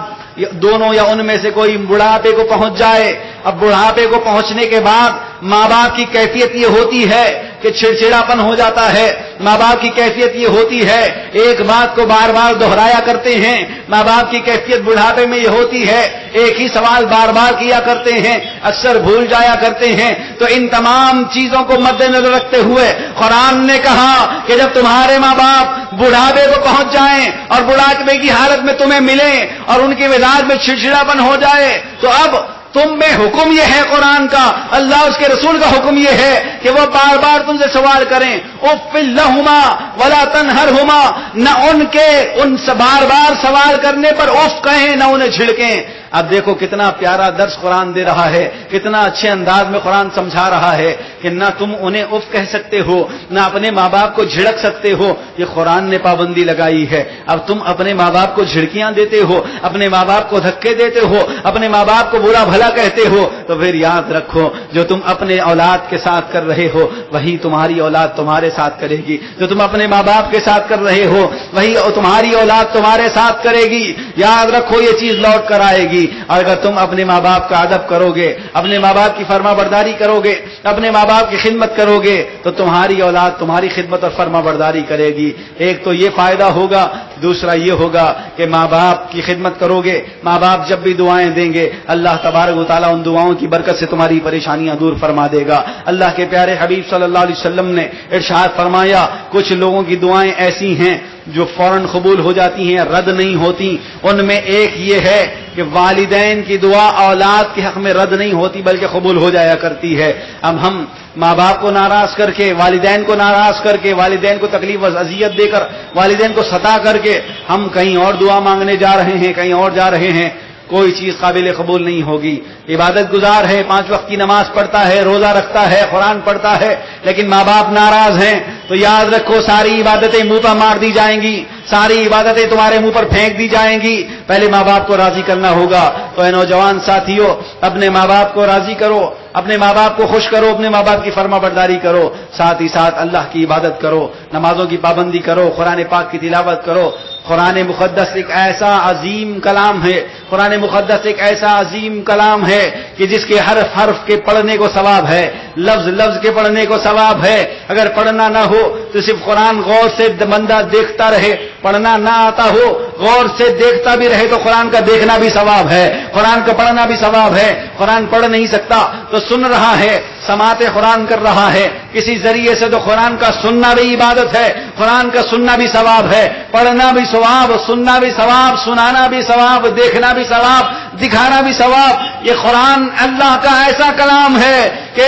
دونوں یا ان میں سے کوئی بڑھاپے کو پہنچ جائے، اب بڑھاپے کو پہنچنے کے بعد ماں باپ کی کیفیت یہ ہوتی ہے کہ چڑچڑاپن ہو جاتا ہے. ماں باپ کی کیفیت یہ ہوتی ہے ایک بات کو بار بار دہرایا کرتے ہیں. ماں باپ کی کیفیت بڑھاپے میں یہ ہوتی ہے ایک ہی سوال بار بار کیا کرتے ہیں, اکثر بھول جایا کرتے ہیں. تو ان تمام چیزوں کو مد نظر رکھتے ہوئے قرآن نے کہا کہ جب تمہارے ماں باپ بڑھاپے کو پہنچ جائیں اور بڑھاپے کی حالت میں تمہیں ملیں اور ان کے مزاج میں چڑچڑاپن ہو جائے تو اب تم میں حکم یہ ہے قرآن کا, اللہ اس کے رسول کا حکم یہ ہے کہ وہ بار بار تم سے سوال کریں. اف لہما ولا تنہرہما, نہ ان کے ان سے بار بار سوال کرنے پر اف کہیں نہ انہیں جھڑکیں. اب دیکھو کتنا پیارا درس قرآن دے رہا ہے, کتنا اچھے انداز میں قرآن سمجھا رہا ہے کہ نہ تم انہیں اف کہہ سکتے ہو نہ اپنے ماں باپ کو جھڑک سکتے ہو. یہ قرآن نے پابندی لگائی ہے. اب تم اپنے ماں باپ کو جھڑکیاں دیتے ہو, اپنے ماں باپ کو دھکے دیتے ہو, اپنے ماں باپ کو برا بھلا کہتے ہو, تو پھر یاد رکھو جو تم اپنے اولاد کے ساتھ کر رہے ہو وہی تمہاری اولاد تمہارے ساتھ کرے گی. جو تم اپنے ماں باپ کے ساتھ کر رہے ہو وہی تمہاری اولاد تمہارے ساتھ کرے گی. یاد رکھو یہ چیز لوٹ کر آئے گی. اور اگر تم اپنے ماں باپ کا ادب کرو گے, اپنے ماں باپ کی فرما برداری کرو گے, اپنے ماں باپ کی خدمت کرو گے تو تمہاری اولاد تمہاری خدمت اور فرما برداری کرے گی. ایک تو یہ فائدہ ہوگا, دوسرا یہ ہوگا کہ ماں باپ کی خدمت کرو گے. ماں باپ جب بھی دعائیں دیں گے اللہ تبارک و تعالیٰ ان دعاؤں کی برکت سے تمہاری پریشانیاں دور فرما دے گا. اللہ کے پیارے حبیب صلی اللہ علیہ وسلم نے ارشاد فرمایا کچھ لوگوں کی دعائیں ایسی ہیں جو فوراً قبول ہو جاتی ہیں, رد نہیں ہوتی. ان میں ایک یہ ہے کہ والدین کی دعا اولاد کے حق میں رد نہیں ہوتی بلکہ قبول ہو جایا کرتی ہے. اب ہم ماں باپ کو ناراض کر کے, والدین کو ناراض کر کے, والدین کو تکلیف و اذیت دے کر, والدین کو ستا کر کے ہم کہیں اور دعا مانگنے جا رہے ہیں, کہیں اور جا رہے ہیں, کوئی چیز قابل قبول نہیں ہوگی. عبادت گزار ہے, 5 وقت کی نماز پڑھتا ہے, روزہ رکھتا ہے, قرآن پڑھتا ہے, لیکن ماں باپ ناراض ہیں تو یاد رکھو ساری عبادتیں منہ پر مار دی جائیں گی, ساری عبادتیں تمہارے منہ پر پھینک دی جائیں گی. پہلے ماں باپ کو راضی کرنا ہوگا. تو اے نوجوان ساتھیوں, اپنے ماں باپ کو راضی کرو, اپنے ماں باپ کو خوش کرو, اپنے ماں باپ کی فرما برداری کرو, ساتھ ہی ساتھ اللہ کی عبادت کرو, نمازوں کی پابندی کرو, قرآن پاک کی تلاوت کرو. قرآن مقدس ایک ایسا عظیم کلام ہے, قرآن مقدس ایک ایسا عظیم کلام ہے کہ جس کے حرف حرف کے پڑھنے کو ثواب ہے, لفظ لفظ کے پڑھنے کو ثواب ہے. اگر پڑھنا نہ ہو تو صرف قرآن غور سے بندہ دیکھتا رہے, پڑھنا نہ آتا ہو غور سے دیکھتا بھی رہے تو قرآن کا دیکھنا بھی ثواب ہے, قرآن کا پڑھنا بھی ثواب ہے. قرآن پڑھ نہیں سکتا تو سن رہا ہے, سماعت قرآن کر رہا ہے کسی ذریعے سے, تو قرآن کا سننا بھی عبادت ہے, قرآن کا سننا بھی ثواب ہے. پڑھنا بھی ثواب, سننا بھی ثواب, سنانا بھی ثواب, دیکھنا بھی ثواب, دکھانا بھی ثواب. یہ قرآن اللہ کا ایسا کلام ہے کہ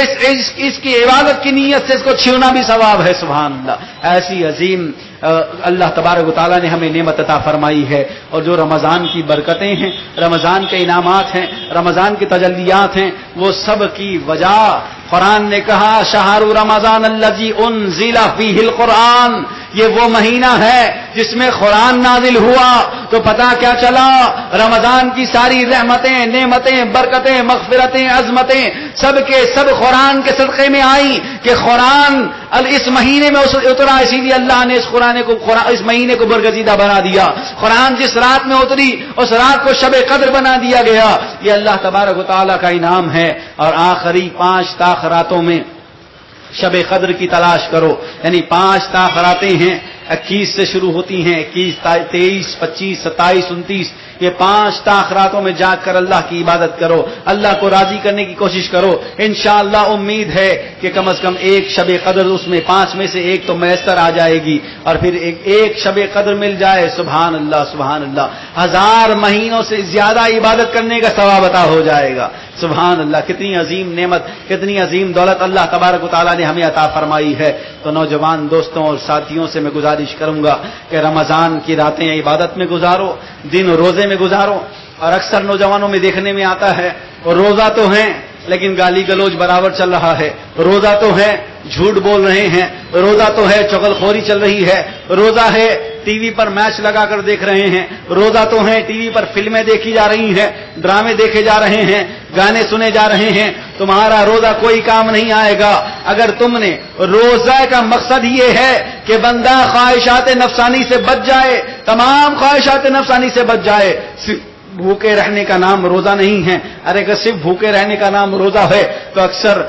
اس کی عبادت کی نیت سے اس کو چھیڑنا بھی ثواب ہے. سبحان اللہ, ایسی عظیم اللہ تبارک و تعالیٰ نے ہمیں نعمت عطا فرمائی ہے. اور جو رمضان کی برکتیں ہیں, رمضان کے انعامات ہیں, رمضان کی تجلیات ہیں, وہ سب کی وجہ قرآن نے کہا شہر رمضان الذی انزل فیہ القرآن, یہ وہ مہینہ ہے جس میں قرآن نازل ہوا. تو پتہ کیا چلا, رمضان کی ساری رحمتیں, نعمتیں, برکتیں, مغفرتیں, عظمتیں سب کے سب قرآن کے صدقے میں آئیں کہ قرآن اس مہینے میں اترا, اسی لیے اللہ نے اس مہینے کو برگزیدہ بنا دیا. قرآن جس رات میں اتری اس رات کو شب قدر بنا دیا گیا. یہ اللہ تبارک و تعالیٰ کا انعام ہے. اور آخری 5 راتوں میں شب قدر کی تلاش کرو. یعنی 5 راتیں ہیں, 21 سے شروع ہوتی ہیں, 21, 23, 25, 27, 29. یہ 5 راتوں میں جاگ کر اللہ کی عبادت کرو, اللہ کو راضی کرنے کی کوشش کرو. انشاءاللہ امید ہے کہ کم از کم ایک شب قدر اس میں 5 میں سے ایک تو میسر آ جائے گی. اور پھر ایک شب قدر مل جائے, سبحان اللہ سبحان اللہ, 1000 مہینوں سے زیادہ عبادت کرنے کا ثواب عطا ہو جائے گا. سبحان اللہ, کتنی عظیم نعمت, کتنی عظیم دولت اللہ تبارک و تعالیٰ نے ہمیں عطا فرمائی ہے. تو نوجوان دوستوں اور ساتھیوں سے میں گزارش کروں گا کہ رمضان کی راتیں عبادت میں گزارو, دن روزے میں گزارو. اور اکثر نوجوانوں میں دیکھنے میں آتا ہے روزہ تو ہیں لیکن گالی گلوچ برابر چل رہا ہے, روزہ تو ہے جھوٹ بول رہے ہیں, روزہ تو ہے چغل خوری چل رہی ہے, روزہ ہے ٹی وی پر میچ لگا کر دیکھ رہے ہیں, روزہ تو ہے ٹی وی پر فلمیں دیکھی جا رہی ہیں, ڈرامے دیکھے جا رہے ہیں, گانے سنے جا رہے ہیں. تمہارا روزہ کوئی کام نہیں آئے گا اگر تم نے روزہ کا مقصد یہ ہے کہ بندہ خواہشات نفسانی سے بچ جائے, تمام خواہشات نفسانی سے بچ جائے. بھوکے رہنے کا نام روزہ نہیں ہے. ارے اگر صرف بھوکے رہنے کا نام روزہ ہے تو اکثر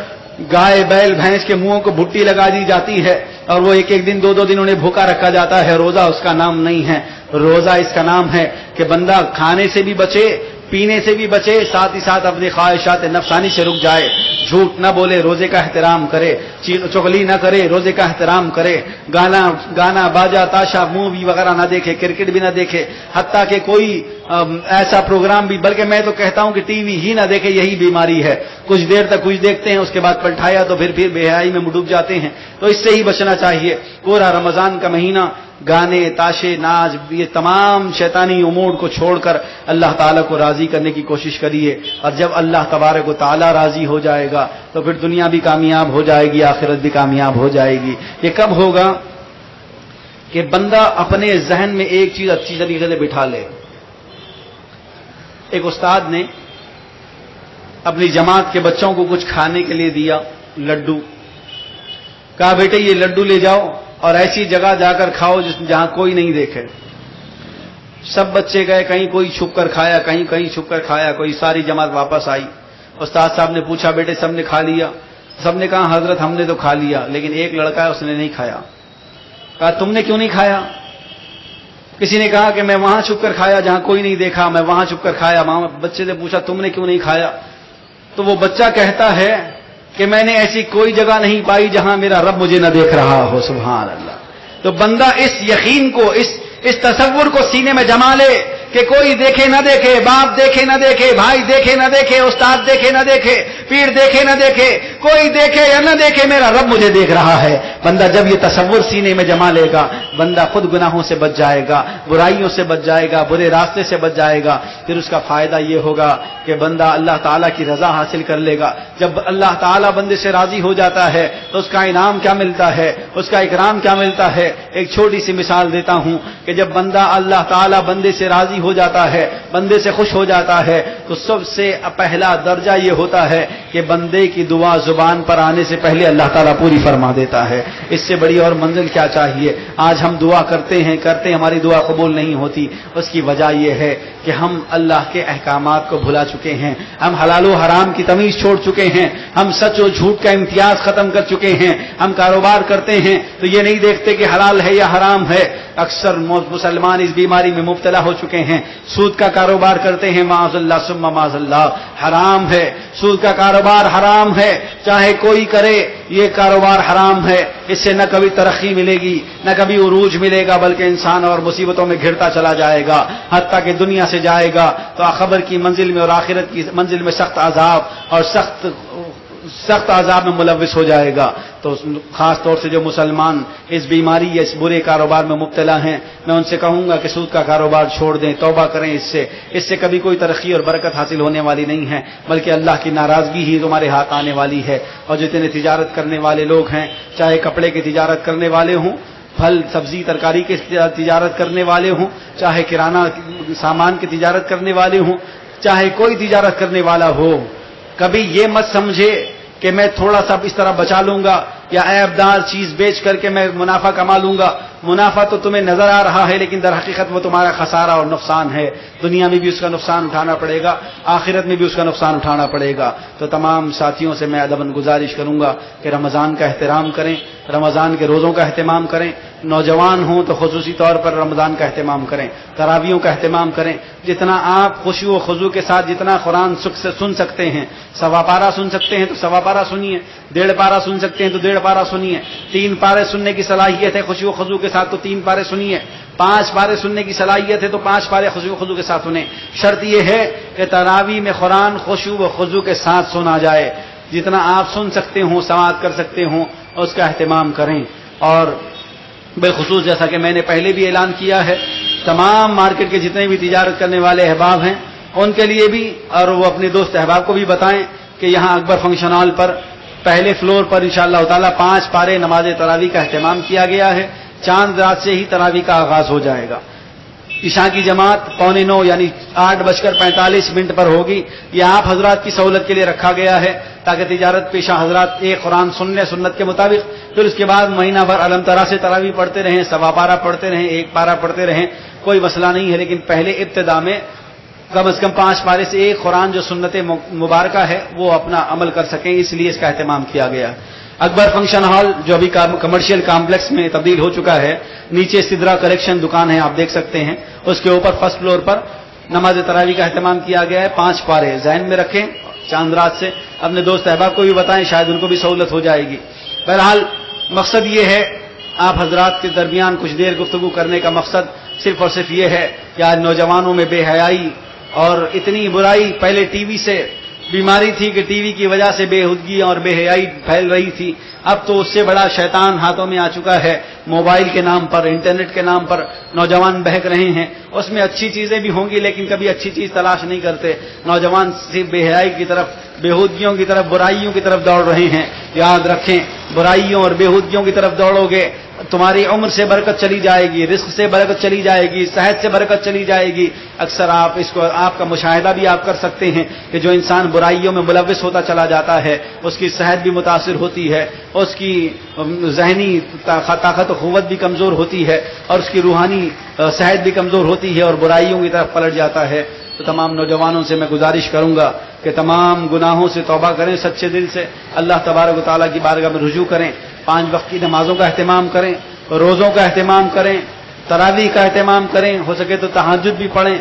گائے بیل بھینس کے منہوں کو بھٹی لگا دی جاتی ہے اور وہ ایک ایک دن دو دن انہیں بھوکا رکھا جاتا ہے. روزہ اس کا نام نہیں ہے. روزہ اس کا نام ہے کہ بندہ کھانے سے بھی بچے, پینے سے بھی بچے, ساتھ ہی ساتھ اپنی خواہشات نفسانی سے رک جائے, جھوٹ نہ بولے, روزے کا احترام کرے, چغلی نہ کرے, روزے کا احترام کرے, گانا باجا تاشا مووی وغیرہ نہ دیکھے, کرکٹ بھی نہ دیکھے, حتیٰ کہ کوئی ایسا پروگرام بھی, بلکہ میں تو کہتا ہوں کہ ٹی وی ہی نہ دیکھے. یہی بیماری ہے. کچھ دیر تک کچھ دیکھتے ہیں, اس کے بعد پلٹایا تو پھر بے حیائی میں ڈوب جاتے ہیں. تو اس سے ہی بچنا چاہیے. پورا رمضان کا مہینہ گانے تاشے ناچ یہ تمام شیطانی امور کو چھوڑ کر اللہ تعالیٰ کو راضی کرنے کی کوشش کریے. اور جب اللہ تبارک و تعالیٰ راضی ہو جائے گا تو پھر دنیا بھی کامیاب ہو جائے گی, آخرت بھی کامیاب ہو جائے گی. یہ کب ہوگا کہ بندہ اپنے ذہن میں ایک چیز اچھی طریقے سے بٹھا لے. ایک استاد نے اپنی جماعت کے بچوں کو کچھ کھانے کے لیے دیا, لڈو. کہا بیٹے یہ لڈو لے جاؤ اور ایسی جگہ جا کر کھاؤ جہاں کوئی نہیں دیکھے. سب بچے گئے, کہیں کوئی چھپ کر کھایا, کہیں چھپ کر کھایا, کوئی ساری جماعت واپس آئی. استاد صاحب نے پوچھا بیٹے سب نے کھا لیا؟ سب نے کہا حضرت ہم نے تو کھا لیا, لیکن ایک لڑکا ہے اس نے نہیں کھایا. کہا تم نے کیوں نہیں کھایا؟ کسی نے کہا کہ میں وہاں چھپ کر کھایا جہاں کوئی نہیں دیکھا, میں وہاں چھپ کر کھایا. بچے سے پوچھا تم نے کیوں نہیں کھایا؟ تو وہ بچہ کہتا ہے کہ میں نے ایسی کوئی جگہ نہیں پائی جہاں میرا رب مجھے نہ دیکھ رہا ہو. سبحان اللہ. تو بندہ اس یقین کو, اس تصور کو سینے میں جما لے کہ کوئی دیکھے نہ دیکھے, باپ دیکھے نہ دیکھے, بھائی دیکھے نہ دیکھے, استاد دیکھے نہ دیکھے, پیر دیکھے نہ دیکھے, کوئی دیکھے یا نہ دیکھے, میرا رب مجھے دیکھ رہا ہے. بندہ جب یہ تصور سینے میں جما لے گا, بندہ خود گناہوں سے بچ جائے گا, برائیوں سے بچ جائے گا, برے راستے سے بچ جائے گا. پھر اس کا فائدہ یہ ہوگا کہ بندہ اللہ تعالیٰ کی رضا حاصل کر لے گا. جب اللہ تعالیٰ بندے سے راضی ہو جاتا ہے تو اس کا انعام کیا ملتا ہے, اس کا اکرام کیا ملتا ہے. ایک چھوٹی سی مثال دیتا ہوں کہ جب بندہ اللہ تعالیٰ بندے سے راضی ہو جاتا ہے, بندے سے خوش ہو جاتا ہے, تو سب سے پہلا درجہ یہ ہوتا ہے کہ بندے کی دعا زبان پر آنے سے پہلے اللہ تعالیٰ پوری فرما دیتا ہے. اس سے بڑی اور منزل کیا چاہیے. آج ہم دعا کرتے ہیں ہماری دعا قبول نہیں ہوتی. اس کی وجہ یہ ہے کہ ہم اللہ کے احکامات کو بھلا چکے ہیں, ہم حلال و حرام کی تمیز چھوڑ چکے ہیں, ہم سچ و جھوٹ کا امتیاز ختم کر چکے ہیں. ہم کاروبار کرتے ہیں تو یہ نہیں دیکھتے کہ حلال ہے یا حرام ہے. اکثر مسلمان اس بیماری میں مبتلا ہو چکے ہیں. سود کا کاروبار کرتے ہیں, معاذ اللہ ثم معاذ اللہ, حرام ہے. سود کا کاروبار حرام ہے, چاہے کوئی کرے یہ کاروبار حرام ہے. اس سے نہ کبھی ترقی ملے گی, نہ کبھی عروج ملے گا, بلکہ انسان اور مصیبتوں میں گھرتا چلا جائے گا, حتیٰ کہ دنیا سے جائے گا تو خبر کی منزل میں اور آخرت کی منزل میں سخت عذاب اور سخت عذاب میں ملوث ہو جائے گا. تو خاص طور سے جو مسلمان اس بیماری یا اس برے کاروبار میں مبتلا ہیں, میں ان سے کہوں گا کہ سود کا کاروبار چھوڑ دیں, توبہ کریں. اس سے کبھی کوئی ترقی اور برکت حاصل ہونے والی نہیں ہے, بلکہ اللہ کی ناراضگی ہی تمہارے ہاتھ آنے والی ہے. اور جتنے تجارت کرنے والے لوگ ہیں, چاہے کپڑے کی تجارت کرنے والے ہوں, پھل سبزی ترکاری کی تجارت کرنے والے ہوں, چاہے کرانہ سامان کی تجارت کرنے والے ہوں, چاہے کوئی تجارت کرنے والا ہو, کبھی یہ مت سمجھے کہ میں تھوڑا سا اس طرح بچا لوں گا یا عیب دار چیز بیچ کر کے میں منافع کما لوں گا. منافع تو تمہیں نظر آ رہا ہے, لیکن در حقیقت وہ تمہارا خسارہ اور نقصان ہے. دنیا میں بھی اس کا نقصان اٹھانا پڑے گا, آخرت میں بھی اس کا نقصان اٹھانا پڑے گا. تو تمام ساتھیوں سے میں ادباً گزارش کروں گا کہ رمضان کا احترام کریں, رمضان کے روزوں کا اہتمام کریں. نوجوان ہوں تو خصوصی طور پر رمضان کا اہتمام کریں, تراویحوں کا اہتمام کریں. جتنا آپ خشوع و خضوع کے ساتھ جتنا قرآن سن سکتے ہیں, سوا پارہ سن سکتے ہیں تو سوا پارہ سنیے, 1.5 پارہ سن سکتے ہیں تو 1.5 پارہ سنیے. 3 پارے سننے کی صلاحیت ہے خشوع و خضوع کے ساتھ تو 3 پارے سنیے. 5 پارے سننے کی صلاحیت ہے تو 5 پارے خشوع و خضوع کے ساتھ سنیں. شرط یہ ہے کہ تراویح میں قرآن خشوع و خضوع کے ساتھ سنا جائے. جتنا آپ سن سکتے ہوں, سماعت کر سکتے ہوں, اس کا اہتمام کریں. اور بالخصوص جیسا کہ میں نے پہلے بھی اعلان کیا ہے, تمام مارکیٹ کے جتنے بھی تجارت کرنے والے احباب ہیں ان کے لیے بھی, اور وہ اپنے دوست احباب کو بھی بتائیں کہ یہاں اکبر فنکشن ہال پر پہلے فلور پر انشاءاللہ تعالی 5 پارے نماز تراویح کا اہتمام کیا گیا ہے. چاند رات سے ہی تراویح کا آغاز ہو جائے گا. عشاء کی جماعت 8:45 یعنی 8:45 پر ہوگی. یہ آپ حضرات کی سہولت کے لیے رکھا گیا ہے تاکہ تجارت پیشہ حضرات ایک قرآن سن لیں سنت کے مطابق, پھر اس کے بعد مہینہ بھر علم طرح سے تراویح پڑھتے رہیں, سوا پارہ پڑھتے رہیں, 1 پارہ پڑھتے رہیں, کوئی مسئلہ نہیں ہے. لیکن پہلے ابتدا میں کم از کم 5 پارے سے ایک قرآن جو سنت مبارکہ ہے وہ اپنا عمل کر سکیں، اس لیے اس کا اہتمام کیا گیا۔ اکبر فنکشن ہال جو ابھی کمرشل کمپلیکس میں تبدیل ہو چکا ہے، نیچے سدرا کلیکشن دکان ہے، آپ دیکھ سکتے ہیں، اس کے اوپر فرسٹ فلور پر نماز تراویح کا اہتمام کیا گیا ہے۔ 5 پارے ذہن میں رکھیں، چاند رات سے اپنے دوست احباب کو بھی بتائیں، شاید ان کو بھی سہولت ہو جائے گی۔ بہرحال مقصد یہ ہے، آپ حضرات کے درمیان کچھ دیر گفتگو کرنے کا مقصد صرف اور صرف یہ ہے کہ آج نوجوانوں میں بے حیائی اور اتنی برائی، پہلے ٹی وی سے بیماری تھی کہ ٹی وی کی وجہ سے بے ہدگی اور بے حیائی پھیل رہی تھی، اب تو اس سے بڑا شیطان ہاتھوں میں آ چکا ہے، موبائل کے نام پر، انٹرنیٹ کے نام پر نوجوان بہک رہے ہیں۔ اس میں اچھی چیزیں بھی ہوں گی لیکن کبھی اچھی چیز تلاش نہیں کرتے، نوجوان صرف بے حیائی کی طرف، بےہودگیوں کی طرف، برائیوں کی طرف دوڑ رہے ہیں۔ یاد رکھیں، برائیوں اور بےہودگیوں کی طرف دوڑو گے تمہاری عمر سے برکت چلی جائے گی، رزق سے برکت چلی جائے گی، صحت سے برکت چلی جائے گی۔ اکثر آپ کا مشاہدہ بھی آپ کر سکتے ہیں کہ جو انسان برائیوں میں ملوث ہوتا چلا جاتا ہے اس کی صحت بھی متاثر ہوتی ہے، اس کی ذہنی طاقت و قوت بھی کمزور ہوتی ہے اور اس کی روحانی صحت بھی کمزور ہوتی ہے اور برائیوں کی طرف پلٹ جاتا ہے۔ تو تمام نوجوانوں سے میں گزارش کروں گا کہ تمام گناہوں سے توبہ کریں، سچے دل سے اللہ تبارک و تعالیٰ کی بارگاہ میں رجوع کریں، 5 وقت کی نمازوں کا اہتمام کریں، روزوں کا اہتمام کریں، تراویح کا اہتمام کریں، ہو سکے تو تہجد بھی پڑھیں،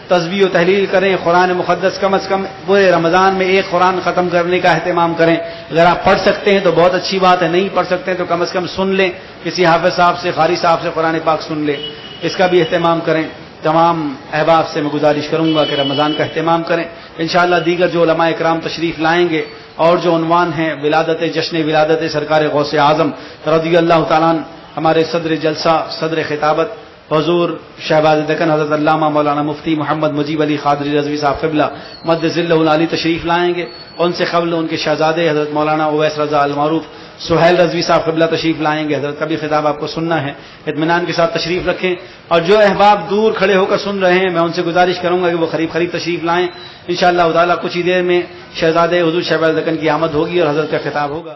تسبیح و تحلیل کریں، قرآن مقدس کم از کم پورے رمضان میں ایک قرآن ختم کرنے کا اہتمام کریں۔ اگر آپ پڑھ سکتے ہیں تو بہت اچھی بات ہے، نہیں پڑھ سکتے ہیں تو کم از کم سن لیں، کسی حافظ صاحب سے، قاری صاحب سے قرآن پاک سن لیں، اس کا بھی اہتمام کریں۔ تمام احباب سے میں گزارش کروں گا کہ رمضان کا اہتمام کریں۔ انشاءاللہ دیگر جو علماء اکرام تشریف لائیں گے اور جو عنوان ہیں جشن ولادت سرکار غوث اعظم رضی اللہ تعالیٰ عنہ، ہمارے صدر جلسہ، صدر خطابت حضور شہباز دکن حضرت علامہ مولانا مفتی محمد مجیب علی قادری رضوی صاحب قبلہ مد ذلہ العالی تشریف لائیں گے، ان سے قبل ان کے شہزادے حضرت مولانا اویس رضا المعروف سہیل رضوی صاحب قبلہ تشریف لائیں گے۔ حضرت کا بھی خطاب آپ کو سننا ہے، اطمینان کے ساتھ تشریف رکھیں، اور جو احباب دور کھڑے ہو کر سن رہے ہیں میں ان سے گزارش کروں گا کہ وہ قریب تشریف لائیں۔ انشاءاللہ تعالی کچھ ہی دیر میں شہزادے حضور شہباز دکن کی آمد ہوگی اور حضرت کا خطاب ہوگا۔